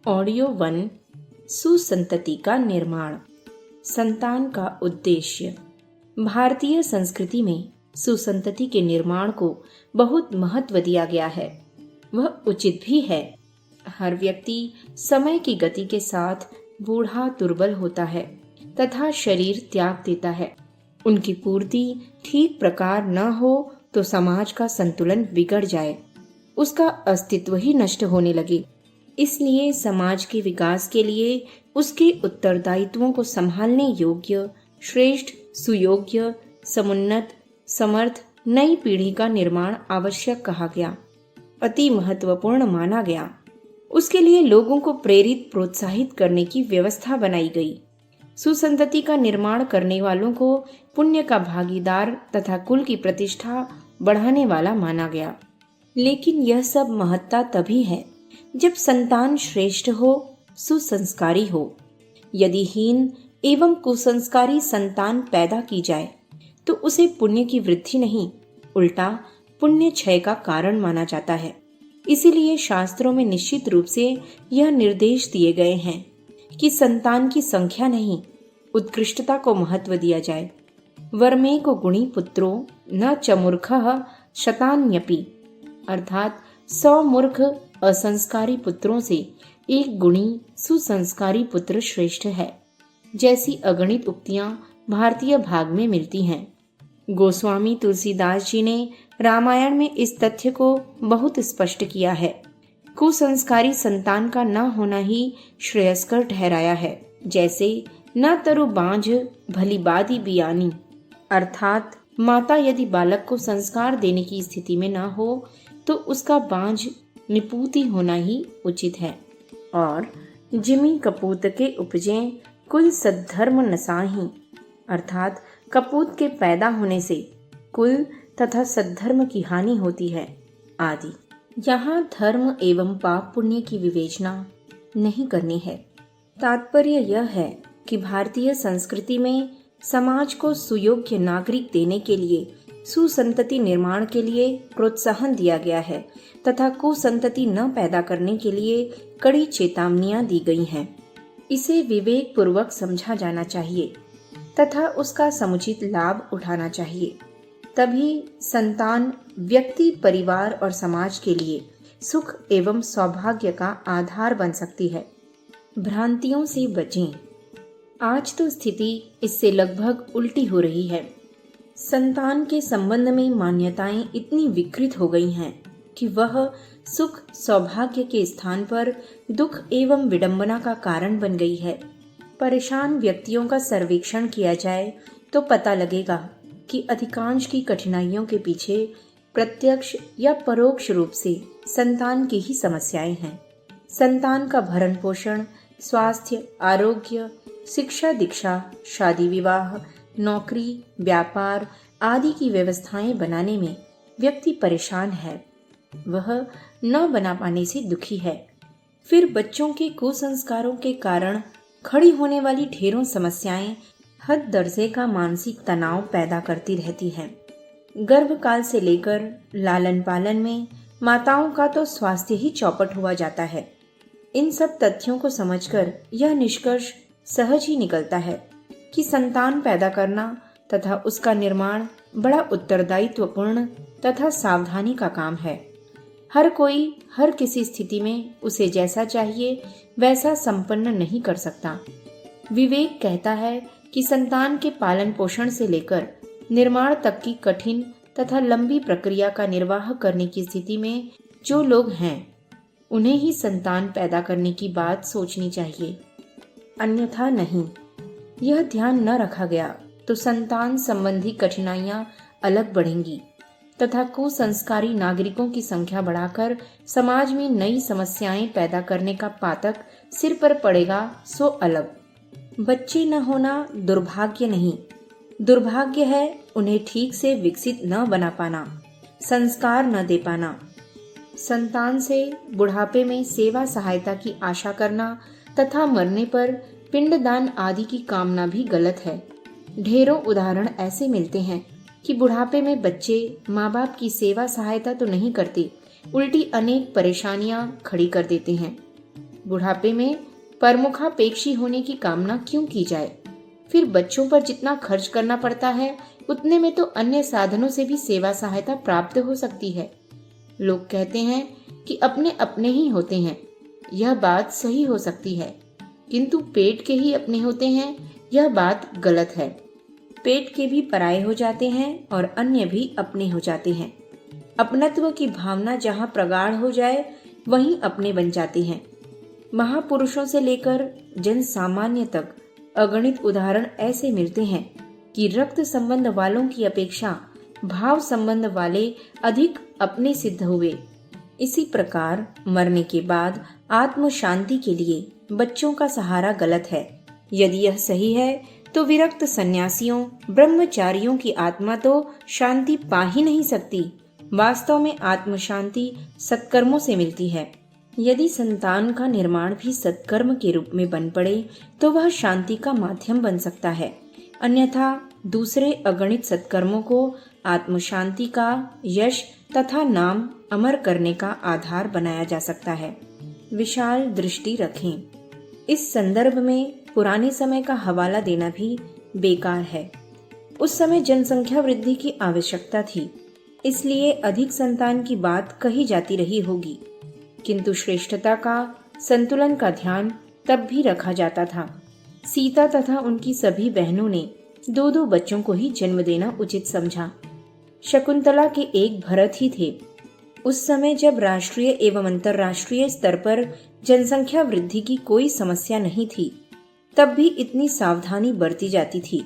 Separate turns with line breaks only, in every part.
Audio 1। सुसंतति का निर्माण। संतान का उद्देश्य। भारतीय संस्कृति में सुसंतति के निर्माण को बहुत महत्व दिया गया है। वह उचित भी है। हर व्यक्ति समय की गति के साथ बूढ़ा दुर्बल होता है तथा शरीर त्याग देता है। उनकी पूर्ति ठीक प्रकार न हो तो समाज का संतुलन बिगड़ जाए, उसका अस्तित्व ही नष्ट होने लगे। इसलिए समाज के विकास के लिए उसके उत्तरदायित्वों को संभालने योग्य, श्रेष्ठ, सुयोग्य, समुन्नत, समर्थ नई पीढ़ी का निर्माण आवश्यक कहा गया, अति महत्वपूर्ण माना गया। उसके लिए लोगों को प्रेरित, प्रोत्साहित करने की व्यवस्था बनाई गई। सुसंतति का निर्माण करने वालों को पुण्य का भागीदार तथा कुल की प्रतिष्ठा बढ़ाने वाला माना गया। लेकिन यह सब महत्ता तभी है जब संतान श्रेष्ठ हो, सुसंस्कारी हो। यदि हीन एवं कुसंस्कारी संतान पैदा की जाए तो उसे पुण्य की वृद्धि नहीं, उल्टा पुण्य क्षय का कारण माना जाता है। इसीलिए शास्त्रों में निश्चित रूप से यह निर्देश दिए गए हैं कि संतान की संख्या नहीं, उत्कृष्टता को महत्व दिया जाए। वर्मे को गुणी पुत्रो न च मूर्खः शतान्यपि, अर्थात 100 मूर्ख असंस्कारी पुत्रों से एक गुणी सुसंस्कारी पुत्र श्रेष्ठ है, जैसी अगणित उक्तियां भारतीय भाग में मिलती हैं। गोस्वामी तुलसीदास जी ने रामायण में इस तथ्य को बहुत स्पष्ट किया है। कुसंस्कारी संतान का न होना ही श्रेयस्कर ठहराया है, जैसे न तरु बांझ भली बादी बियानी, अर्थात माता यदि बालक को संस्कार देने की स्थिति में न हो तो उसका बांझ निपूती होना ही उचित है। और जिमी कपूत के उपजें कुल सद्धर्म नसाही, अर्थात कपूत के पैदा होने से कुल तथा सद्धर्म की हानि होती है आदि। यहाँ धर्म एवं पाप पुण्य की विवेचना नहीं करनी है। तात्पर्य यह है कि भारतीय संस्कृति में समाज को सुयोग्य नागरिक देने के लिए सुसंतति निर्माण के लिए प्रोत्साहन दिया गया है तथा कुसंतति न पैदा करने के लिए कड़ी चेतावनियां दी गई हैं। इसे विवेक पूर्वक समझा जाना चाहिए तथा उसका समुचित लाभ उठाना चाहिए। तभी संतान व्यक्ति, परिवार और समाज के लिए सुख एवं सौभाग्य का आधार बन सकती है। भ्रांतियों से बचें। आज तो स्थिति इससे लगभग उल्टी हो रही है। संतान के संबंध में मान्यताएं इतनी विकृत हो गई हैं कि वह सुख सौभाग्य के स्थान पर दुख एवं विडंबना का कारण बन गई है। परेशान व्यक्तियों का सर्वेक्षण किया जाए तो पता लगेगा कि अधिकांश की कठिनाइयों के पीछे प्रत्यक्ष या परोक्ष रूप से संतान की ही समस्याएं हैं। संतान का भरण पोषण, स्वास्थ्य, आरोग्य, शिक्षा दीक्षा, शादी विवाह, नौकरी, व्यापार आदि की व्यवस्थाएं बनाने में व्यक्ति परेशान है। वह न बना पाने से दुखी है। फिर बच्चों के कुसंस्कारों के कारण खड़ी होने वाली ढेरों समस्याएं हद दर्जे का मानसिक तनाव पैदा करती रहती हैं। गर्भकाल से लेकर लालन पालन में माताओं का तो स्वास्थ्य ही चौपट हुआ जाता है। इन सब तथ्यों को समझकर यह निष्कर्ष सहज ही निकलता है कि संतान पैदा करना तथा उसका निर्माण बड़ा उत्तरदायित्वपूर्ण तथा सावधानी का काम है। हर कोई हर किसी स्थिति में उसे जैसा चाहिए वैसा संपन्न नहीं कर सकता। विवेक कहता है कि संतान के पालन पोषण से लेकर निर्माण तक की कठिन तथा लंबी प्रक्रिया का निर्वाह करने की स्थिति में जो लोग हैं उन्हें ही संतान पैदा करने की बात सोचनी चाहिए, अन्यथा नहीं। यह ध्यान न रखा गया तो संतान संबंधी कठिनाइयां अलग बढ़ेंगी तथा कुसंस्कारी नागरिकों की संख्या बढ़ाकर समाज में नई समस्याएं पैदा करने का पातक सिर पर पड़ेगा सो अलग। बच्चे न होना दुर्भाग्य नहीं, दुर्भाग्य है उन्हें ठीक से विकसित न बना पाना, संस्कार न दे पाना। संतान से बुढ़ापे में सेवा सहायता की आशा करना तथा मरने पर पिंडदान आदि की कामना भी गलत है। ढेरों उदाहरण ऐसे मिलते हैं कि बुढ़ापे में बच्चे माँ बाप की सेवा सहायता तो नहीं करते, उल्टी अनेक परेशानियां खड़ी कर देते हैं। बुढ़ापे में प्रमुखापेक्षी होने की कामना क्यों की जाए? फिर बच्चों पर जितना खर्च करना पड़ता है उतने में तो अन्य साधनों से भी सेवा सहायता प्राप्त हो सकती है। लोग कहते हैं कि अपने अपने ही होते हैं। यह बात सही हो सकती है, किंतु पेट के ही अपने होते हैं, यह बात गलत है। पेट के भी पराये हो जाते हैं और अन्य भी अपने हो जाते हैं। अपनत्व की भावना जहाँ प्रगाढ़ हो जाए वहीं अपने बन जाते हैं। महापुरुषों से लेकर जन सामान्य तक अगणित उदाहरण ऐसे मिलते हैं कि रक्त संबंध वालों की अपेक्षा भाव संबंध वाले अधिक अपने सिद्ध हुए। इसी प्रकार मरने के बाद आत्म शांति के लिए बच्चों का सहारा गलत है। यदि यह सही है तो विरक्त सन्यासियों ब्रह्मचारियों की आत्मा तो शांति पा ही नहीं सकती। वास्तव में आत्म शांति सत्कर्मों से मिलती है। यदि संतान का निर्माण भी सत्कर्म के रूप में बन पड़े तो वह शांति का माध्यम बन सकता है, अन्यथा दूसरे अगणित सत्कर्मों को आत्म शांति का यश तथा नाम अमर करने का आधार बनाया जा सकता है। विशाल दृष्टि रखें। इस संदर्भ में पुराने समय का हवाला देना भी बेकार है। उस समय जनसंख्या वृद्धि की आवश्यकता थी, इसलिए अधिक संतान की बात कही जाती रही होगी, किंतु श्रेष्ठता का संतुलन का ध्यान तब भी रखा जाता था। सीता तथा उनकी सभी बहनों ने 2-2 बच्चों को ही जन्म देना उचित समझा। शकुंतला के एक भरत ही थे। उस समय जब राष्ट्रीय एवं अंतर्राष्ट्रीय स्तर पर जनसंख्या वृद्धि की कोई समस्या नहीं थी, तब भी इतनी सावधानी बरती जाती थी,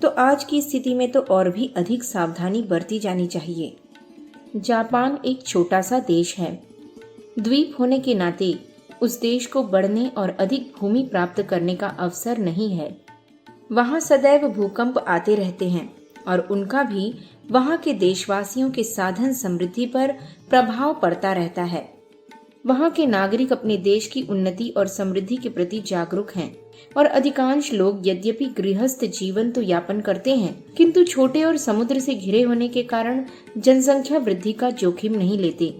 तो आज की स्थिति में तो और भी अधिक सावधानी बरती जानी चाहिए। जापान एक छोटा सा देश है। द्वीप होने के नाते उस देश को बढ़ने और अधिक भूमि प्राप्त करने का अवसर नहीं है। वहां सदैव भूकंप आते रहते हैं और उनका भी वहां के देशवासियों के साधन समृद्धि पर प्रभाव पड़ता रहता है। वहां के नागरिक अपने देश की उन्नति और समृद्धि के प्रति जागरूक हैं और अधिकांश लोग यद्यपि गृहस्थ जीवन तो यापन करते हैं, किंतु छोटे और समुद्र से घिरे होने के कारण जनसंख्या वृद्धि का जोखिम नहीं लेते।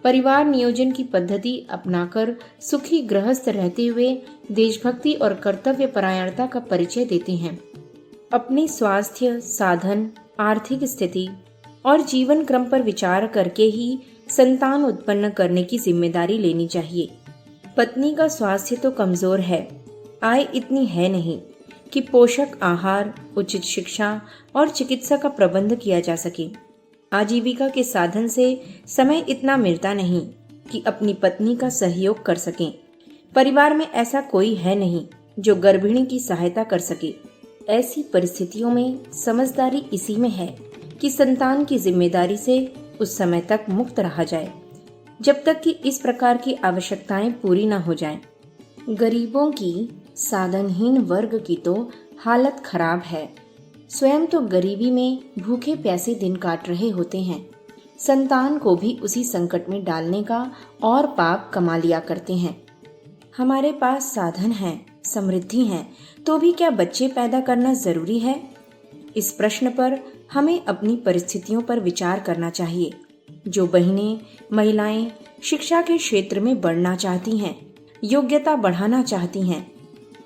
परिवार नियोजन की पद्धति अपनाकर सुखी गृहस्थ रहते हुए देशभक्ति और कर्तव्य परायणता का परिचय देते हैं। अपने स्वास्थ्य, साधन, आर्थिक स्थिति और जीवन क्रम पर विचार करके ही संतान उत्पन्न करने की जिम्मेदारी लेनी चाहिए। पत्नी का स्वास्थ्य तो कमजोर है, आय इतनी है नहीं कि पोषक आहार, उचित शिक्षा और चिकित्सा का प्रबंध किया जा सके। आजीविका के साधन से समय इतना मिलता नहीं कि अपनी पत्नी का सहयोग कर सकें। परिवार में ऐसा कोई है नहीं जो गर्भिणी की सहायता कर सके। ऐसी परिस्थितियों में समझदारी इसी में है कि संतान की जिम्मेदारी से उस समय तक मुक्त रहा जाए, जब तक कि इस प्रकार की आवश्यकताएं पूरी न हो जाएं। गरीबों की, साधनहीन वर्ग की तो हालत खराब है। स्वयं तो गरीबी में भूखे प्यासे दिन काट रहे होते हैं, संतान को भी उसी संकट में डालने का और पाप कमा लिया करते हैं। हमारे पास साधन हैं, समृद्धि है, तो भी क्या बच्चे पैदा करना जरूरी है? इस प्रश्न पर हमें अपनी परिस्थितियों पर विचार करना चाहिए। जो बहनें, महिलाएं शिक्षा के क्षेत्र में बढ़ना चाहती हैं, योग्यता बढ़ाना चाहती हैं,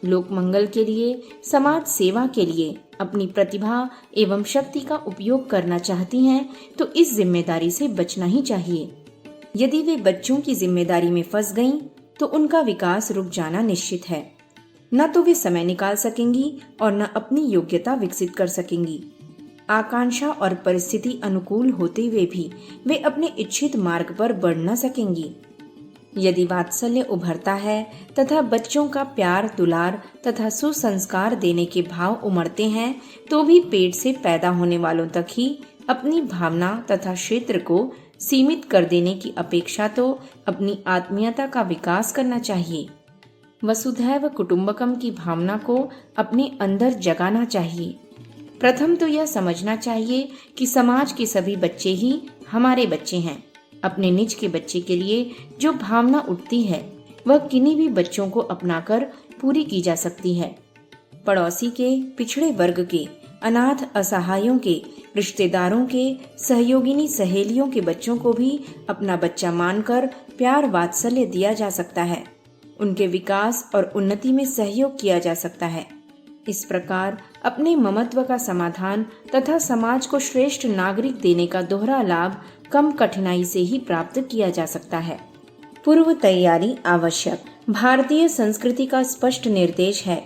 लोक मंगल के लिए, समाज सेवा के लिए अपनी प्रतिभा एवं शक्ति का उपयोग करना चाहती हैं, तो इस जिम्मेदारी से बचना ही चाहिए। यदि वे बच्चों की जिम्मेदारी में फंस गईं, तो उनका विकास रुक जाना निश्चित है। न तो वे समय निकाल सकेंगी और न अपनी योग्यता विकसित कर सकेंगी। आकांक्षा और परिस्थिति अनुकूल होते हुए भी वे अपने इच्छित मार्ग पर बढ़ न सकेंगी। यदि वात्सल्य उभरता है तथा बच्चों का प्यार, दुलार तथा सुसंस्कार देने के भाव उमड़ते हैं, तो भी पेट से पैदा होने वालों तक ही अपनी भावना तथा क्षेत्र को सीमित कर देने की अपेक्षा तो अपनी आत्मीयता का विकास करना चाहिए। वसुधैव कुटुंबकम की भावना को अपने अंदर जगाना चाहिए। प्रथम तो यह समझना चाहिए कि समाज के सभी बच्चे ही हमारे बच्चे हैं। अपने निज के बच्चे के लिए जो भावना उठती है, वह किन्हीं भी बच्चों को अपनाकर पूरी की जा सकती है। पड़ोसी के, पिछड़े वर्ग के, अनाथ असहायों के, रिश्तेदारों के, सहयोगिनी सहेलियों के बच्चों को भी अपना बच्चा मानकर प्यार वात्सल्य दिया जा सकता है। उनके विकास और उन्नति में सहयोग किया जा सकता है। इस प्रकार अपने ममत्व का समाधान तथा समाज को श्रेष्ठ नागरिक देने का दोहरा लाभ कम कठिनाई से ही प्राप्त किया जा सकता है। पूर्व तैयारी आवश्यक। भारतीय संस्कृति का स्पष्ट निर्देश है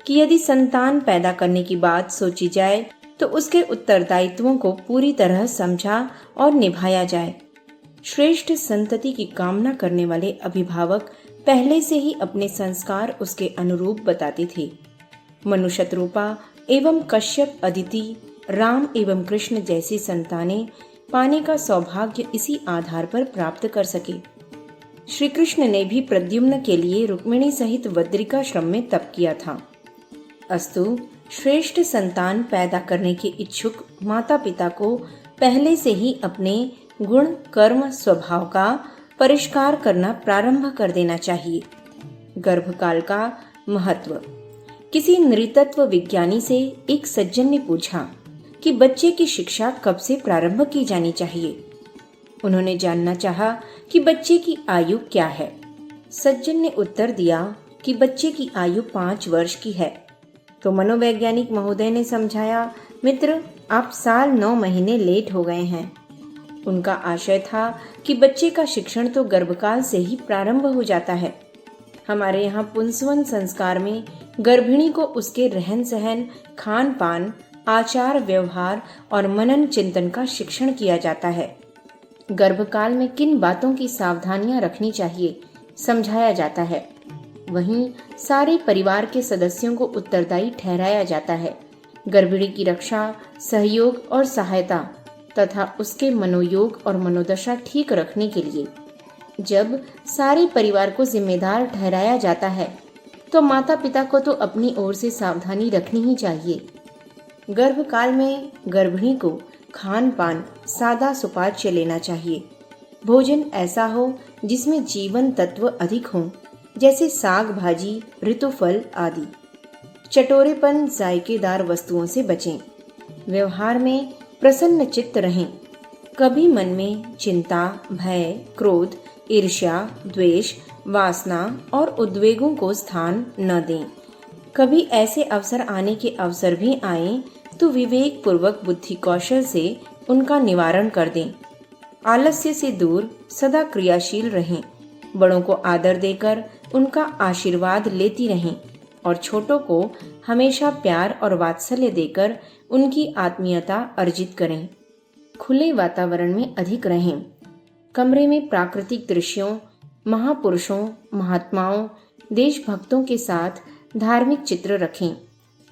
कि यदि संतान पैदा करने की बात सोची जाए तो उसके उत्तरदायित्वों को पूरी तरह समझा और निभाया जाए। श्रेष्ठ संतति की कामना करने वाले अभिभावक पहले से ही अपने संस्कार उसके अनुरूप बताते थे। मनु शत्रुपा एवं कश्यप अदिति, राम एवं कृष्ण जैसी संतानें पाने का सौभाग्य इसी आधार पर प्राप्त कर सके। श्री कृष्ण ने भी प्रद्युम्न के लिए रुक्मिणी सहित बद्रिकाश्रम में तप किया था। अस्तु, श्रेष्ठ संतान पैदा करने के इच्छुक माता पिता को पहले से ही अपने गुण, कर्म, स्वभाव का परिष्कार करना प्रारंभ कर देना चाहिए। गर्भकाल का महत्व। किसी नृतत्व विज्ञानी से एक सज्जन ने पूछा कि बच्चे की शिक्षा कब से प्रारंभ की जानी चाहिए। उन्होंने जानना चाहा कि बच्चे की आयु क्या है। सज्जन ने उत्तर दिया कि बच्चे की आयु 5 वर्ष की है। तो मनोवैज्ञानिक महोदय ने समझाया, मित्र, आप साल 9 महीने लेट हो गए हैं। उनका आशय था कि बच्चे का शिक्षण तो गर्भकाल से ही प्रारंभ हो जाता है। हमारे यहाँ पुंसवन संस्कार में गर्भिणी को उसके रहन सहन, खान पान, आचार व्यवहार और मनन चिंतन का शिक्षण किया जाता है। गर्भकाल में किन बातों की सावधानियां रखनी चाहिए समझाया जाता है। वहीं सारे परिवार के सदस्यों को उत्तरदायी ठहराया जाता है। गर्भिणी की रक्षा, सहयोग और सहायता तथा उसके मनोयोग और मनोदशा ठीक रखने के लिए जब सारे परिवार को जिम्मेदार ठहराया जाता है तो माता पिता को तो अपनी ओर से सावधानी रखनी ही चाहिए। गर्भकाल में गर्भिणी को खान पान सादा सुपाच्य लेना चाहिए। भोजन ऐसा हो जिसमें जीवन तत्व अधिक हों, जैसे साग भाजी, ऋतुफल आदि। चटोरेपन, जायकेदार वस्तुओं से बचें। व्यवहार में प्रसन्न चित्त रहें। कभी मन में चिंता, भय, क्रोध, ईर्ष्या, द्वेष, वासना और उद्वेगों को स्थान न दें। कभी ऐसे अवसर आने के अवसर भी आए तो विवेक पूर्वक बुद्धि कौशल से उनका निवारण कर दें। आलस्य से दूर सदा क्रियाशील रहें। बड़ों को आदर देकर उनका आशीर्वाद लेती रहें और छोटों को हमेशा प्यार और वात्सल्य देकर उनकी आत्मीयता अर्जित करें। खुले वातावरण में अधिक रहें। कमरे में प्राकृतिक दृश्यों, महापुरुषों, महात्माओं, देशभक्तों के साथ धार्मिक चित्र रखें।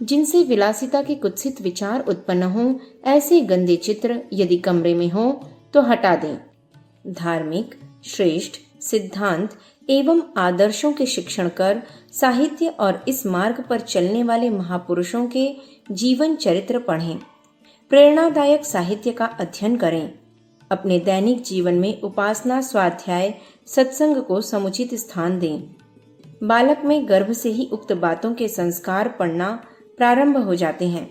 जिनसे विलासिता के कुत्सित विचार उत्पन्न हों, ऐसे गंदे चित्र यदि कमरे में हो तो हटा दें। धार्मिक, श्रेष्ठ, सिद्धांत एवं आदर्शों के शिक्षण कर साहित्य और इस मार्ग पर चलने वाले महापुरुषों के जीवन चरित्र पढ़ें। प्रेरणादायक साहित्य का अध्ययन करें। अपने दैनिक जीवन में उपासना, स्वाध्याय, सत्संग को समुचित स्थान दें। बालक में गर्भ से ही उक्त बातों के संस्कार पड़ना प्रारंभ हो जाते हैं।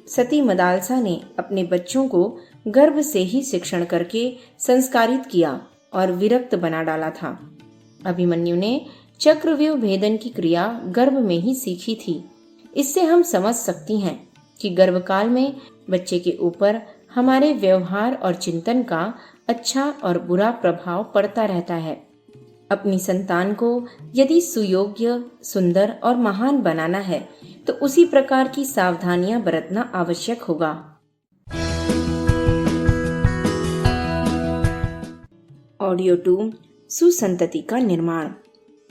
सती मदालसा ने अपने बच्चों को गर्भ से ही शिक्षण करके संस्कारित किया और विरक्त बना डाला था। अभिमन्यु ने चक्रव्यूह भेदन की क्रिया गर्भ में ही सीखी थी। इससे हम समझ सकती हैं कि गर्भकाल में बच्चे के ऊपर हमारे व्यवहार और चिंतन का अच्छा और बुरा प्रभाव पड़ता रहता है। अपनी संतान को यदि सुयोग्य, सुंदर और महान बनाना है तो उसी प्रकार की सावधानियां बरतना आवश्यक होगा। ऑडियो 2 सुसंतति का निर्माण।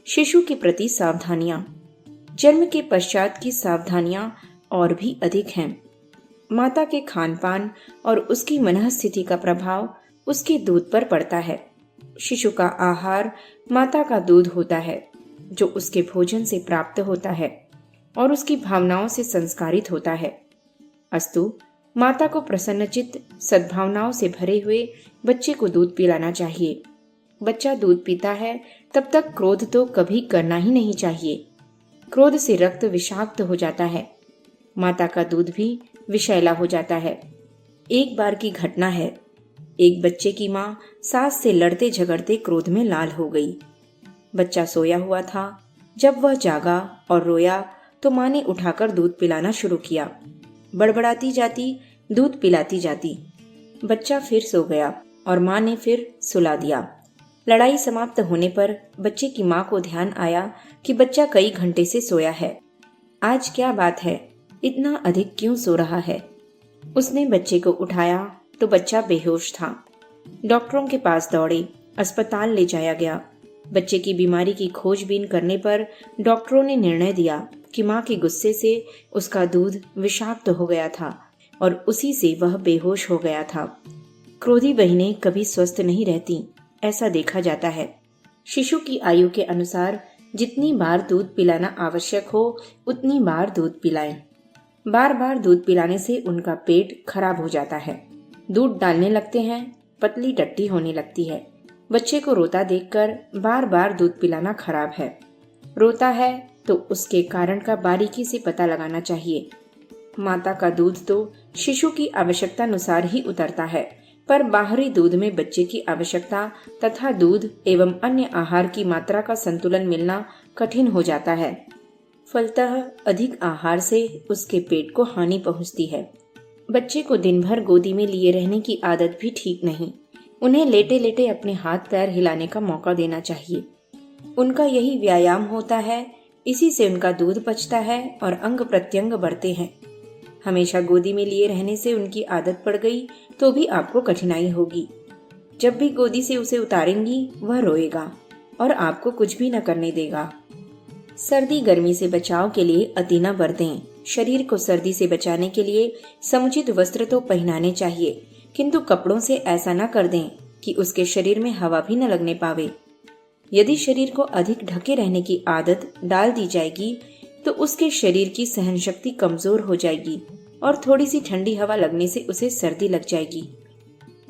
शिशु के प्रति सावधानियां। जन्म के पश्चात की सावधानियां और भी अधिक हैं। माता के खानपान और उसकी मनःस्थिति का प्रभाव उसके दूध पर पड़ता है। शिशु का आहार माता का दूध होता है, जो उसके भोजन से प्राप्त होता है और उसकी भावनाओं से संस्कारित होता है। अस्तु, माता को प्रसन्नचित्त, सद्भावनाओं से भरे हुए बच्चे को दूध पिलाना चाहिए। बच्चा दूध पीता है तब तक क्रोध तो कभी करना ही नहीं चाहिए। क्रोध से रक्त विषाक्त हो जाता है। माता का दूध भी विषैला हो जाता है। एक बार की घटना है। एक बच्चे की माँ सास से लड़ते झगड़ते क्रोध में लाल हो गई। बच्चा सोया हुआ था। जब वह जागा और रोया तो माँ ने उठाकर दूध पिलाना शुरू किया। बड़बड़ाती जाती, दूध पिलाती जाती। बच्चा फिर सो गया और माँ ने फिर सुला दिया। लड़ाई समाप्त होने पर बच्चे की माँ को ध्यान आया कि बच्चा कई घंटे से सोया है। आज क्या बात है, इतना अधिक क्यों सो रहा है? उसने बच्चे को उठाया तो बच्चा बेहोश था। डॉक्टरों के पास दौड़े, अस्पताल ले जाया गया। बच्चे की बीमारी की खोजबीन करने पर डॉक्टरों ने निर्णय दिया कि माँ के गुस्से से उसका दूध विषाक्त हो गया था और उसी से वह बेहोश हो गया था। क्रोधी बहनें कभी स्वस्थ नहीं रहती, ऐसा देखा जाता है। शिशु की आयु के अनुसार जितनी बार दूध पिलाना आवश्यक हो उतनी बार दूध पिलाएं। बार बार दूध पिलाने से उनका पेट खराब हो जाता है, दूध डालने लगते हैं, पतली टट्टी होने लगती है। बच्चे को रोता देखकर बार बार दूध पिलाना खराब है। रोता है तो उसके कारण का बारीकी से पता लगाना चाहिए। माता का दूध तो शिशु की आवश्यकता अनुसार ही उतरता है, पर बाहरी दूध में बच्चे की आवश्यकता तथा दूध एवं अन्य आहार की मात्रा का संतुलन मिलना कठिन हो जाता है। फलतः अधिक आहार से उसके पेट को हानि पहुंचती है। बच्चे को दिन भर गोदी में लिए रहने की आदत भी ठीक नहीं। उन्हें लेटे लेटे अपने हाथ पैर हिलाने का मौका देना चाहिए। उनका यही व्यायाम होता है, इसी से उनका दूध पचता है और अंग प्रत्यंग बढ़ते हैं। हमेशा गोदी में लिए रहने से उनकी आदत पड़ गई तो भी आपको कठिनाई होगी। जब भी गोदी से उसे उतारेंगी वह रोएगा और आपको कुछ भी न करने देगा। सर्दी गर्मी से बचाव के लिए अति न बरतें। शरीर को सर्दी से बचाने के लिए समुचित वस्त्र तो पहनाने चाहिए, किंतु कपड़ों से ऐसा न कर दें कि उसके शरीर में हवा भी न लगने पावे। यदि शरीर को अधिक ढके रहने की आदत डाल दी जाएगी तो उसके शरीर की सहन शक्ति कमजोर हो जाएगी और थोड़ी सी ठंडी हवा लगने से उसे सर्दी लग जाएगी।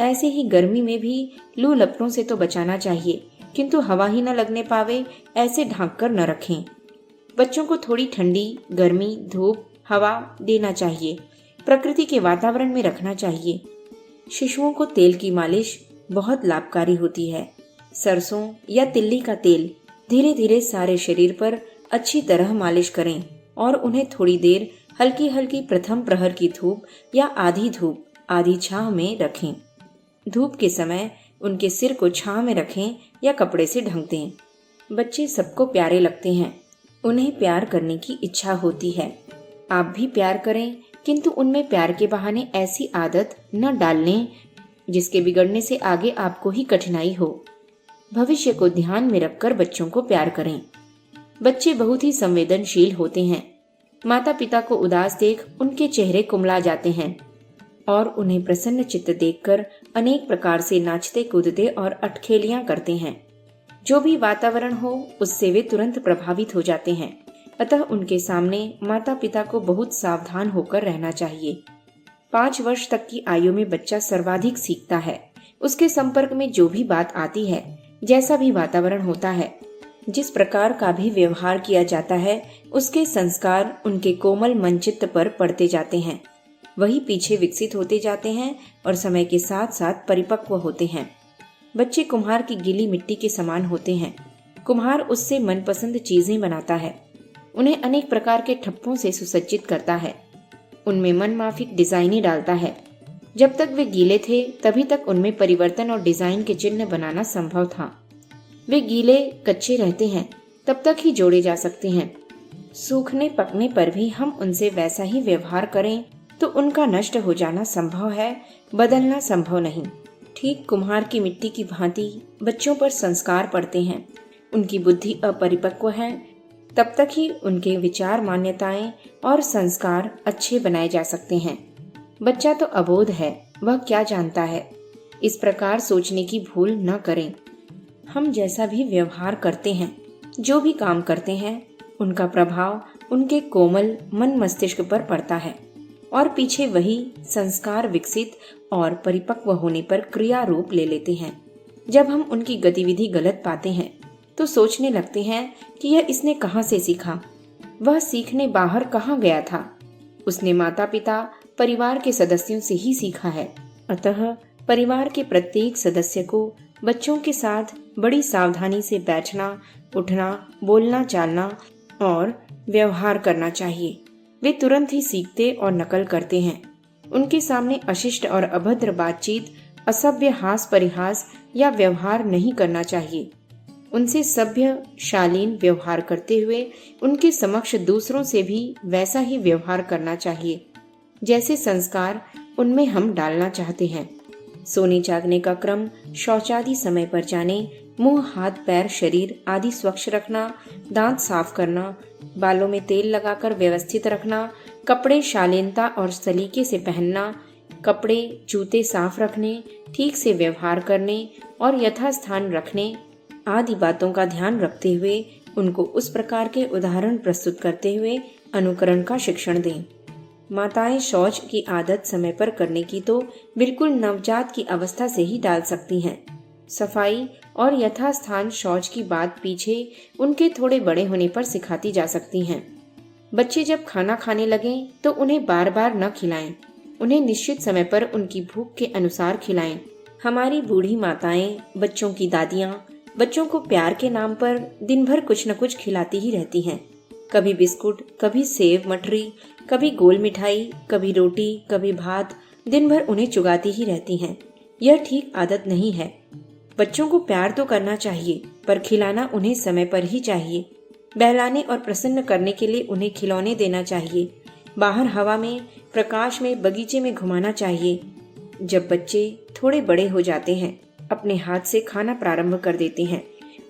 ऐसे ही गर्मी में भी लू लपटों से तो बचाना चाहिए, किंतु हवा ही न लगने पावे ऐसे ढांक कर न रखें। बच्चों को थोड़ी ठंडी, गर्मी, धूप, हवा देना चाहिए। प्रकृति के वातावरण में रखना चाहिए। शिशुओं को तेल की मालिश बहुत लाभकारी होती है। सरसों या तिल्ली का तेल धीरे धीरे सारे शरीर पर अच्छी तरह मालिश करें और उन्हें थोड़ी देर हल्की हल्की प्रथम प्रहर की धूप या आधी धूप आधी छांव में रखें। धूप के समय उनके सिर को छांव में रखें या कपड़े से ढक दें। बच्चे सबको प्यारे लगते हैं, उन्हें प्यार करने की इच्छा होती है। आप भी प्यार करें, किंतु उनमें प्यार के बहाने ऐसी आदत न डालने जिसके बिगड़ने से आगे आपको ही कठिनाई हो। भविष्य को ध्यान में रखकर बच्चों को प्यार करें। बच्चे बहुत ही संवेदनशील होते हैं। माता पिता को उदास देख उनके चेहरे कुमला जाते हैं और उन्हें प्रसन्न चित्त देखकर अनेक प्रकार से नाचते कूदते और अटखेलियां करते हैं। जो भी वातावरण हो उससे वे तुरंत प्रभावित हो जाते हैं। अतः उनके सामने माता पिता को बहुत सावधान होकर रहना चाहिए। 5 वर्ष तक की आयु में बच्चा सर्वाधिक सीखता है। उसके संपर्क में जो भी बात आती है, जैसा भी वातावरण होता है, जिस प्रकार का भी व्यवहार किया जाता है, उसके संस्कार उनके कोमल मनचित्त पर पड़ते जाते हैं। वही पीछे विकसित होते जाते हैं और समय के साथ साथ परिपक्व होते हैं। बच्चे कुम्हार की गीली मिट्टी के समान होते हैं। कुम्हार उससे मनपसंद चीजें बनाता है, उन्हें अनेक प्रकार के ठप्पों से सुसज्जित करता है, उनमें मनमाफिक डिजाइनें डालता है। जब तक वे गीले थे तभी तक उनमें परिवर्तन और डिजाइन के चिन्ह बनाना संभव था। वे गीले कच्चे रहते हैं तब तक ही जोड़े जा सकते हैं। सूखने पकने पर भी हम उनसे वैसा ही व्यवहार करें तो उनका नष्ट हो जाना संभव है, बदलना संभव नहीं। ठीक कुम्हार की मिट्टी की भांति बच्चों पर संस्कार पड़ते हैं। उनकी बुद्धि अपरिपक्व है, तब तक ही उनके विचार, मान्यताएं और संस्कार अच्छे बनाए जा सकते हैं। बच्चा तो अबोध है, वह क्या जानता है। इस प्रकार सोचने की भूल न करें। हम जैसा भी व्यवहार करते हैं, जो भी काम करते हैं, उनका प्रभाव उनके कोमल मन मस्तिष्क पर पड़ता है और पीछे वही संस्कार विकसित और परिपक्व होने पर क्रिया रूप ले लेते हैं। जब हम उनकी गतिविधि गलत पाते हैं तो सोचने लगते हैं कि यह इसने कहाँ से सीखा, वह सीखने बाहर कहाँ गया था। उसने माता पिता, परिवार के सदस्यों से ही सीखा है। अतः परिवार के प्रत्येक सदस्य को बच्चों के साथ बड़ी सावधानी से बैठना, उठना, बोलना, चालना और व्यवहार करना चाहिए। वे तुरंत ही सीखते और नकल करते हैं। उनके सामने अशिष्ट और अभद्र बातचीत, असभ्य हास परिहास या व्यवहार नहीं करना चाहिए। उनसे सभ्य शालीन व्यवहार करते हुए उनके समक्ष दूसरों से भी वैसा ही व्यवहार करना चाहिए जैसे संस्कार उनमें हम डालना चाहते हैं। सोने जागने का क्रम, शौचादि समय पर जाने, मुंह, हाथ, पैर, शरीर आदि स्वच्छ रखना, दांत साफ करना, बालों में तेल लगाकर व्यवस्थित रखना, कपड़े शालीनता और सलीके से पहनना, कपड़े जूते साफ रखने, ठीक से व्यवहार करने और यथास्थान रखने आदि बातों का ध्यान रखते हुए उनको उस प्रकार के उदाहरण प्रस्तुत करते हुए अनुकरण का शिक्षण दें। माताएं शौच की आदत समय पर करने की तो बिल्कुल नवजात की अवस्था से ही डाल सकती हैं। सफाई और यथास्थान शौच की बात पीछे उनके थोड़े बड़े होने पर सिखाती जा सकती हैं। बच्चे जब खाना खाने लगें तो उन्हें बार बार न खिलाएं। उन्हें निश्चित समय पर उनकी भूख के अनुसार खिलाएं। हमारी बूढ़ी माताएं, बच्चों की दादियां बच्चों को प्यार के नाम पर दिन भर कुछ न कुछ खिलाती ही रहती हैं। कभी बिस्कुट, कभी सेव मठरी, कभी गोल मिठाई, कभी रोटी, कभी भात, दिन भर उन्हें चुगाती ही रहती हैं। यह ठीक आदत नहीं है। बच्चों को प्यार तो करना चाहिए, पर खिलाना उन्हें समय पर ही चाहिए। बहलाने और प्रसन्न करने के लिए उन्हें खिलौने देना चाहिए। बाहर हवा में, प्रकाश में, बगीचे में घुमाना चाहिए। जब बच्चे थोड़े बड़े हो जाते हैं, अपने हाथ से खाना प्रारंभ कर देते हैं,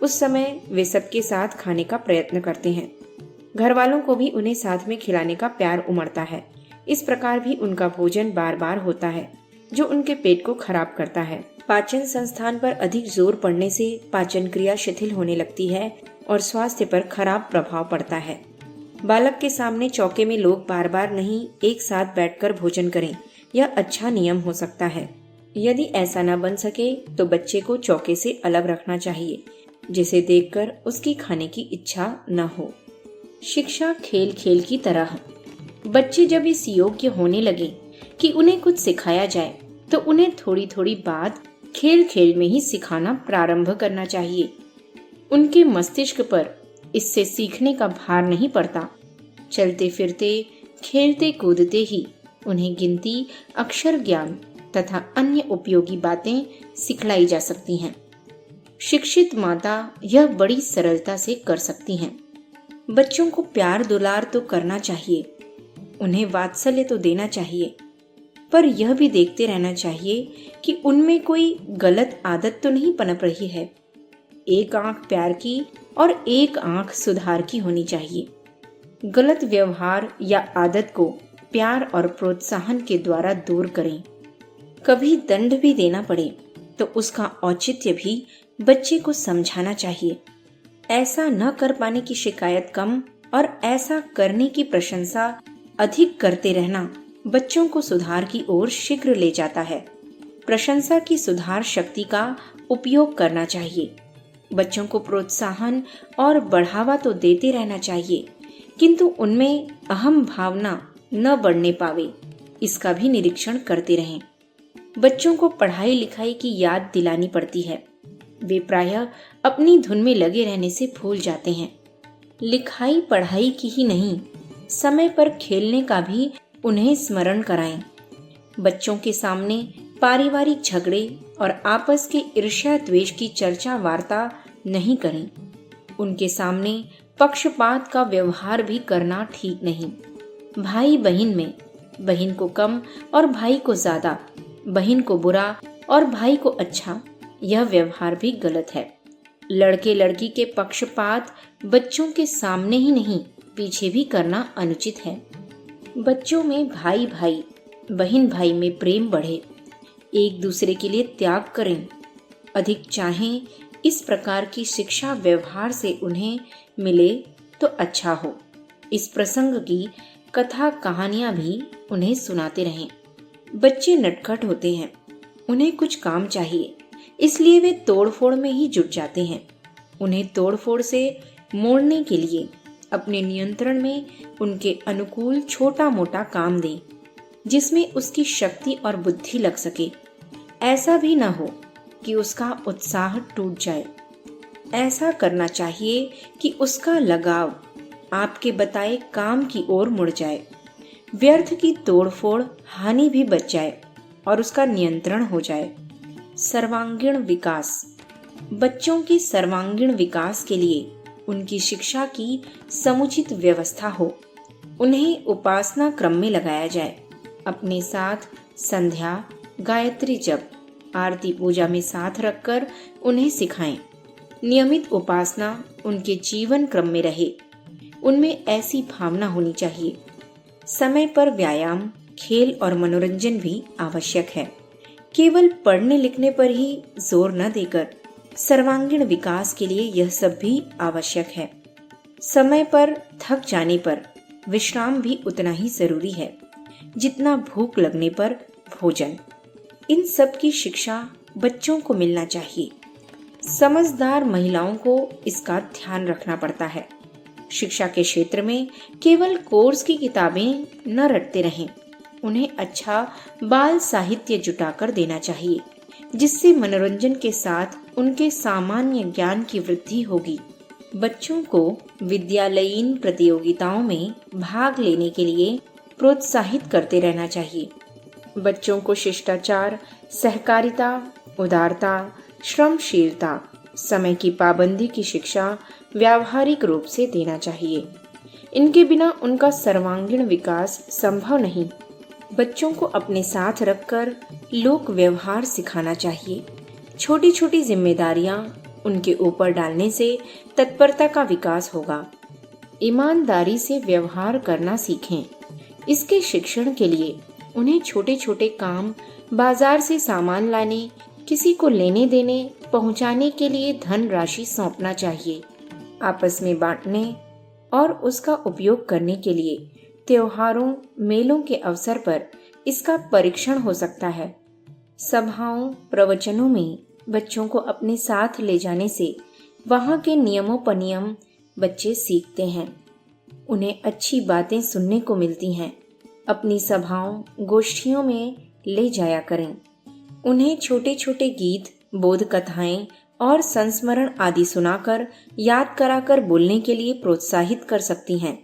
उस समय वे सबके साथ खाने का प्रयत्न करते हैं। घर वालों को भी उन्हें साथ में खिलाने का प्यार उमड़ता है। इस प्रकार भी उनका भोजन बार बार होता है, जो उनके पेट को खराब करता है। पाचन संस्थान पर अधिक जोर पड़ने से पाचन क्रिया शिथिल होने लगती है और स्वास्थ्य पर खराब प्रभाव पड़ता है। बालक के सामने चौके में लोग बार बार नहीं, एक साथ बैठकर भोजन करें, यह अच्छा नियम हो सकता है। यदि ऐसा न बन सके तो बच्चे को चौके से अलग रखना चाहिए, जिसे देखकर उसकी खाने की इच्छा न हो। शिक्षा खेल खेल की तरह। बच्चे जब इस योग्य होने लगे कि उन्हें कुछ सिखाया जाए, तो उन्हें थोड़ी थोड़ी बात खेल खेल में ही सिखाना प्रारंभ करना चाहिए। उनके मस्तिष्क पर इससे सीखने का भार नहीं पड़ता। चलते फिरते, खेलते कूदते ही उन्हें गिनती, अक्षर ज्ञान तथा अन्य उपयोगी बातें सिखलाई जा सकती हैं। शिक्षित माता यह बड़ी सरलता से कर सकती हैं। बच्चों को प्यार दुलार तो करना चाहिए, उन्हें वात्सल्य तो देना चाहिए, पर यह भी देखते रहना चाहिए कि उनमें कोई गलत आदत तो नहीं पनप रही है। एक आंख प्यार की और एक आंख सुधार की होनी चाहिए। गलत व्यवहार या आदत को प्यार और प्रोत्साहन के द्वारा दूर करें। कभी दंड भी देना पड़े तो उसका औचित्य भी बच्चे को समझाना चाहिए। ऐसा न कर पाने की शिकायत कम और ऐसा करने की प्रशंसा अधिक करते रहना बच्चों को सुधार की ओर शीघ्र ले जाता है। प्रशंसा की सुधार शक्ति का उपयोग करना चाहिए। बच्चों को प्रोत्साहन और बढ़ावा तो देते रहना चाहिए, किंतु उनमें अहम भावना न बढ़ने पावे, इसका भी निरीक्षण करते रहें। बच्चों को पढ़ाई लिखाई की याद दिलानी पड़ती है। वे प्रायः अपनी धुन में लगे रहने से भूल जाते हैं। लिखाई पढ़ाई की ही नहीं, समय पर खेलने का भी उन्हें स्मरण कराएं। बच्चों के सामने पारिवारिक झगड़े और आपस के ईर्ष्या द्वेष की चर्चा वार्ता नहीं करें। उनके सामने पक्षपात का व्यवहार भी करना ठीक नहीं। भाई बहन में बहन को कम और भाई को ज्यादा, बहन को बुरा और भाई को अच्छा, यह व्यवहार भी गलत है। लड़के लड़की के पक्षपात बच्चों के सामने ही नहीं, पीछे भी करना अनुचित है। बच्चों में भाई भाई, बहन भाई में प्रेम बढ़े, एक दूसरे के लिए त्याग करें, अधिक चाहें, इस प्रकार की शिक्षा व्यवहार से उन्हें मिले तो अच्छा हो। इस प्रसंग की कथा कहानियां भी उन्हें सुनाते रहें। बच्चे नटखट होते हैं, उन्हें कुछ काम चाहिए, इसलिए वे तोड़फोड़ में ही जुट जाते हैं। उन्हें तोड़फोड़ से मोड़ने के लिए अपने नियंत्रण में उनके अनुकूल छोटा मोटा काम दें, जिसमें उसकी शक्ति और बुद्धि लग सके। ऐसा भी न हो कि उसका उत्साह टूट जाए। ऐसा करना चाहिए कि उसका लगाव आपके बताए काम की ओर मुड़ जाए, व्यर्थ की तोड़फोड़ हानि भी बच जाए और उसका नियंत्रण हो जाए। सर्वांगीण विकास। बच्चों के सर्वांगीण विकास के लिए उनकी शिक्षा की समुचित व्यवस्था हो। उन्हें उपासना क्रम में लगाया जाए। अपने साथ संध्या, गायत्री जप, आरती पूजा में साथ रखकर उन्हें सिखाएं। नियमित उपासना उनके जीवन क्रम में रहे। उनमें ऐसी भावना होनी चाहिए। समय पर व्यायाम, खेल और मनोरंजन भी आवश्यक है। केवल पढ़ने लिखने पर ही जोर न देकर सर्वांगीण विकास के लिए यह सब भी आवश्यक है। समय पर थक जाने पर विश्राम भी उतना ही जरूरी है जितना भूख लगने पर भोजन। इन सब की शिक्षा बच्चों को मिलना चाहिए। समझदार महिलाओं को इसका ध्यान रखना पड़ता है। शिक्षा के क्षेत्र में केवल कोर्स की किताबें न रटते रहें। उन्हें अच्छा बाल साहित्य जुटाकर देना चाहिए, जिससे मनोरंजन के साथ उनके सामान्य ज्ञान की वृद्धि होगी। बच्चों को विद्यालयीन प्रतियोगिताओं में भाग लेने के लिए प्रोत्साहित करते रहना चाहिए। बच्चों को शिष्टाचार, सहकारिता, उदारता, श्रमशीलता, समय की पाबंदी की शिक्षा व्यावहारिक रूप से देना चाहिए। इनके बिना उनका सर्वांगीण विकास संभव नहीं। बच्चों को अपने साथ रखकर लोक व्यवहार सिखाना चाहिए। छोटी छोटी जिम्मेदारियां उनके ऊपर डालने से तत्परता का विकास होगा। ईमानदारी से व्यवहार करना सीखें। इसके शिक्षण के लिए उन्हें छोटे छोटे काम, बाजार से सामान लाने, किसी को लेने देने पहुंचाने के लिए धन राशि सौंपना चाहिए। आपस में बांटने और उसका उपयोग करने के लिए त्योहारों, मेलों के अवसर पर इसका परीक्षण हो सकता है। सभाओं, प्रवचनों में बच्चों को अपने साथ ले जाने से वहाँ के नियमोपनियम बच्चे सीखते हैं। उन्हें अच्छी बातें सुनने को मिलती हैं। अपनी सभाओं, गोष्ठियों में ले जाया करें। उन्हें छोटे छोटे गीत, बोध कथाएं और संस्मरण आदि सुनाकर, याद कराकर बोलने के लिए प्रोत्साहित कर सकती हैं।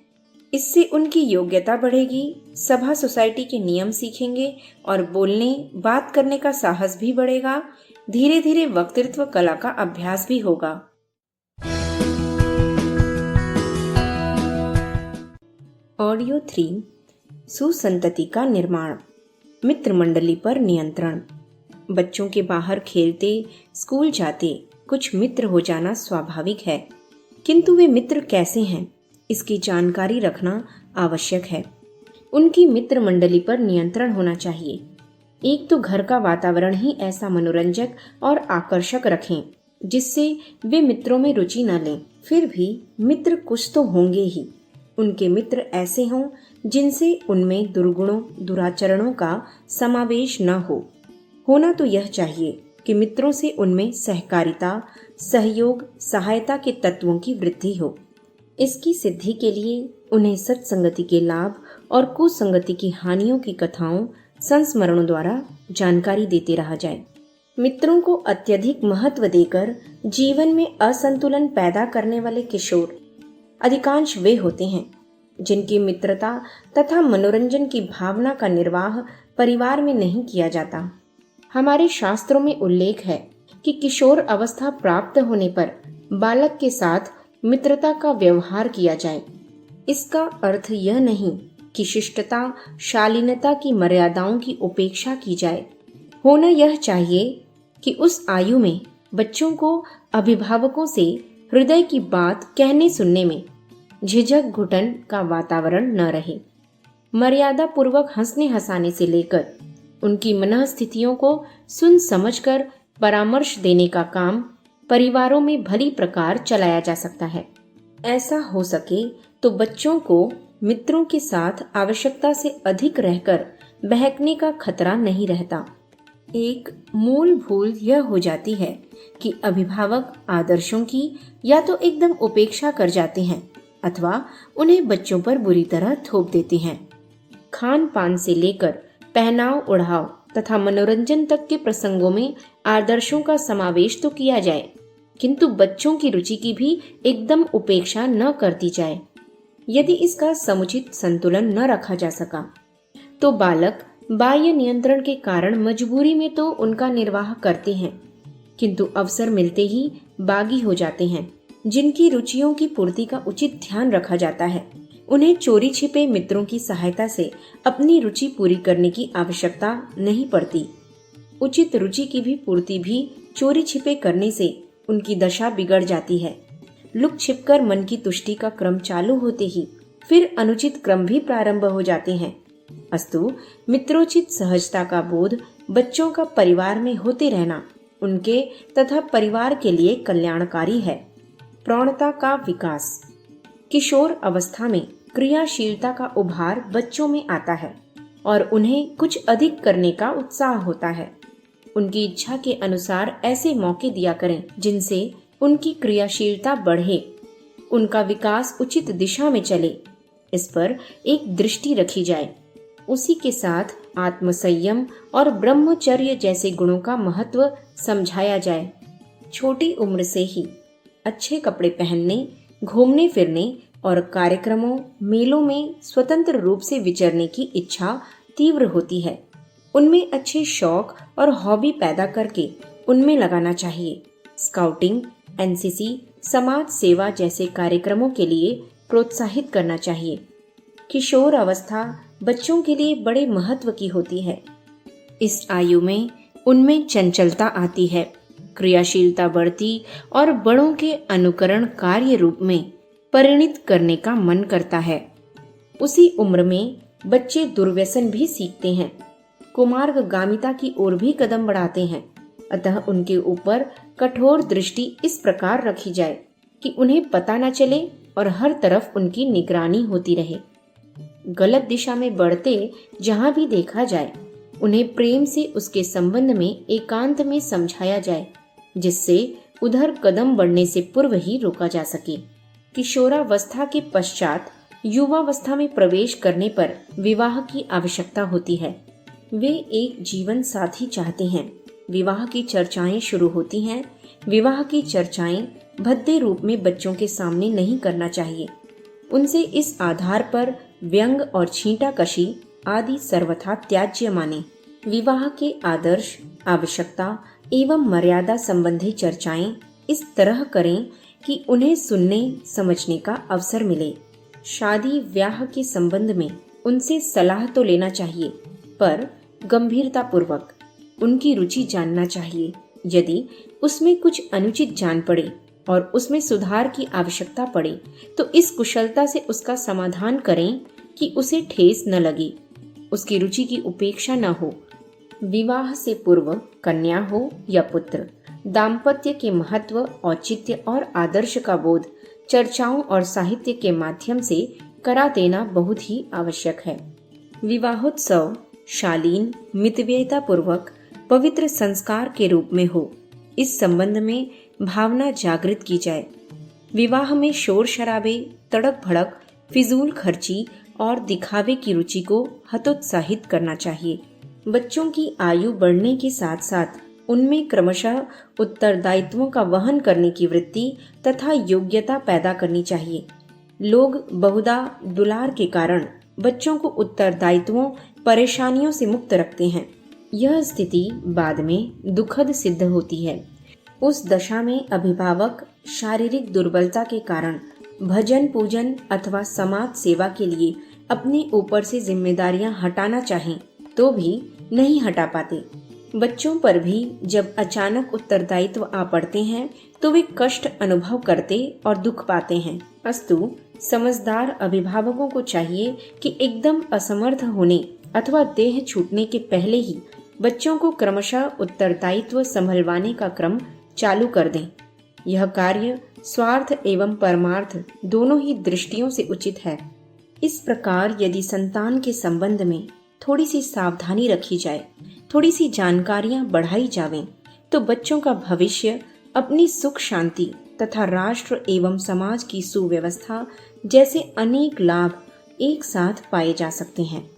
इससे उनकी योग्यता बढ़ेगी, सभा सोसाइटी के नियम सीखेंगे और बोलने, बात करने का साहस भी बढ़ेगा। धीरे धीरे वक्तृत्व कला का अभ्यास भी होगा। ऑडियो 3 सुसंतति का निर्माण। मित्र मंडली पर नियंत्रण। बच्चों के बाहर खेलते, स्कूल जाते कुछ मित्र हो जाना स्वाभाविक है, किंतु वे मित्र कैसे हैं, इसकी जानकारी रखना आवश्यक है। उनकी मित्र मंडली पर नियंत्रण होना चाहिए। एक तो घर का वातावरण ही ऐसा मनोरंजक और आकर्षक रखें जिससे वे मित्रों में रुचि न लें। फिर भी मित्र कुछ तो होंगे ही। उनके मित्र ऐसे हों जिनसे उनमें दुर्गुणों, दुराचरणों का समावेश न हो। होना तो यह चाहिए कि मित्रों से उनमें सहकारिता, सहयोग, सहायता के तत्वों की वृद्धि हो। इसकी सिद्धि के लिए उन्हें सत्संगति के लाभ और कुसंगति की हानियों की कथाओं, संस्मरणों द्वारा जानकारी देते रहा जाए। मित्रों को अत्यधिक महत्व देकर जीवन में असंतुलन पैदा करने वाले किशोर अधिकांश वे होते हैं जिनकी मित्रता तथा मनोरंजन की भावना का निर्वाह परिवार में नहीं किया जाता। हमारे शास्त्रों में उल्लेख है कि किशोर अवस्था प्राप्त होने पर बालक के साथ मित्रता का व्यवहार किया जाए। इसका अर्थ यह नहीं कि शिष्टता, शालीनता की मर्यादाओं की उपेक्षा की जाए। होना यह चाहिए कि उस आयु में बच्चों को अभिभावकों से हृदय की बात कहने सुनने में झिझक, घुटन का वातावरण न रहे। मर्यादा पूर्वक हंसने हंसाने से लेकर उनकी मनःस्थितियों को सुन समझकर परामर्श देने का काम परिवारों में भली प्रकार चलाया जा सकता है। ऐसा हो सके तो बच्चों को मित्रों के साथ आवश्यकता से अधिक रहकर बहकने का खतरा नहीं रहता। एक मूल भूल यह हो जाती है कि अभिभावक आदर्शों की या तो एकदम उपेक्षा कर जाते हैं अथवा उन्हें बच्चों पर बुरी तरह थोप देते हैं। खान पान से लेकर पहनाव ओढ़ाव तथा मनोरंजन तक के प्रसंगों में आदर्शों का समावेश तो किया जाए, किंतु बच्चों की रुचि की भी एकदम उपेक्षा न कर दी जाए। यदि इसका समुचित संतुलन न रखा जा सका तो बालक बाह्य नियंत्रण के कारण मजबूरी में तो उनका निर्वाह करते हैं, किंतु अवसर मिलते ही बागी हो जाते हैं। जिनकी रुचियों की पूर्ति का उचित ध्यान रखा जाता है, उन्हें चोरी छिपे मित्रों की सहायता से अपनी रुचि पूरी करने की आवश्यकता नहीं पड़ती। उचित रुचि की भी पूर्ति भी चोरी छिपे करने से उनकी दशा बिगड़ जाती है। लुक छिपकर मन की तुष्टि का क्रम चालू होते ही फिर अनुचित क्रम भी प्रारंभ हो जाते हैं। अस्तु मित्रोचित सहजता का बोध बच्चों का परिवार में होते रहना उनके तथा परिवार के लिए कल्याणकारी है। प्रौढ़ता का विकास। किशोर अवस्था में क्रियाशीलता का उभार बच्चों में आता है और उन्हें कुछ अधिक करने का उत्साह होता है। उनकी इच्छा के अनुसार ऐसे मौके दिया करें जिनसे उनकी क्रियाशीलता बढ़े, उनका विकास उचित दिशा में चले, इस पर एक दृष्टि रखी जाए। उसी के साथ आत्मसंयम और ब्रह्मचर्य जैसे गुणों का महत्व समझाया जाए। छोटी उम्र से ही अच्छे कपड़े पहनने, घूमने फिरने और कार्यक्रमों मेलों में स्वतंत्र रूप से विचरने की इच्छा तीव्र होती है। उनमें अच्छे शौक और हॉबी पैदा करके उनमें लगाना चाहिए। स्काउटिंग, एनसीसी, समाज सेवा जैसे कार्यक्रमों के लिए प्रोत्साहित करना चाहिए। किशोर अवस्था बच्चों के लिए बड़े महत्व की होती है। इस आयु में उनमें चंचलता आती है, क्रियाशीलता बढ़ती और बड़ों के अनुकरण कार्य रूप में परिणित करने का मन करता है। उसी उम्र में बच्चे दुर्व्यसन भी सीखते हैं, कुमार्गामिता की ओर भी कदम बढ़ाते हैं। अतः उनके ऊपर कठोर दृष्टि इस प्रकार रखी जाए कि उन्हें पता न चले और हर तरफ उनकी निगरानी होती रहे। गलत दिशा में बढ़ते जहां भी देखा जाए, उन्हें प्रेम से उसके संबंध में एकांत में समझाया जाए, जिससे उधर कदम बढ़ने से पूर्व ही रोका जा सके। किशोरावस्था के पश्चात युवावस्था में प्रवेश करने पर विवाह की आवश्यकता होती है। वे एक जीवन साथी चाहते हैं। विवाह की चर्चाएं शुरू होती हैं। विवाह की चर्चाएं भद्दे रूप में बच्चों के सामने नहीं करना चाहिए। उनसे इस आधार पर व्यंग और छींटाकशी आदि सर्वथा त्याज्य माने। विवाह के आदर्श, आवश्यकता एवं मर्यादा संबंधी चर्चाएं इस तरह करें कि उन्हें सुनने समझने का अवसर मिले। शादी ब्याह के संबंध में उनसे सलाह तो लेना चाहिए, पर गंभीरता पूर्वक उनकी रुचि जानना चाहिए। यदि उसमें कुछ अनुचित जान पड़े और उसमें सुधार की आवश्यकता पड़े तो इस कुशलता से उसका समाधान करें कि उसे ठेस न लगे, उसकी रुचि की उपेक्षा न हो। विवाह से पूर्व कन्या हो या पुत्र, दाम्पत्य के महत्व, औचित्य और आदर्श का बोध चर्चाओं और साहित्य के माध्यम से करा देना बहुत ही आवश्यक है। विवाहोत्सव शालीन, मितव्ययता पूर्वक पवित्र संस्कार के रूप में हो, इस संबंध में भावना जागृत की जाए। विवाह में शोर शराबे, तड़क भड़क, फिजूल खर्ची और दिखावे की रुचि को हतोत्साहित करना चाहिए। बच्चों की आयु बढ़ने के साथ साथ उनमें क्रमशः उत्तरदायित्वों का वहन करने की वृत्ति तथा योग्यता पैदा करनी चाहिए। लोग बहुधा दुलार के कारण बच्चों को उत्तरदायित्वों, परेशानियों से मुक्त रखते हैं। यह स्थिति बाद में दुखद सिद्ध होती है। उस दशा में अभिभावक शारीरिक दुर्बलता के कारण भजन पूजन अथवा समाज सेवा के लिए अपने ऊपर से जिम्मेदारियां हटाना चाहें तो भी नहीं हटा पाते। बच्चों पर भी जब अचानक उत्तरदायित्व आ पड़ते हैं तो वे कष्ट अनुभव करते और दुख पाते हैं। अस्तु समझदार अभिभावकों को चाहिए कि एकदम असमर्थ होने अथवा देह छूटने के पहले ही बच्चों को क्रमशः उत्तरदायित्व संभलवाने का क्रम चालू कर दें। यह कार्य स्वार्थ एवं परमार्थ दोनों ही दृष्टियों से उचित है। इस प्रकार यदि संतान के संबंध में थोड़ी सी सावधानी रखी जाए, थोड़ी सी जानकारियां बढ़ाई जावें, तो बच्चों का भविष्य अपनी सुख शांति तथा राष्ट्र एवं समाज की सुव्यवस्था जैसे अनेक लाभ एक साथ पाए जा सकते हैं।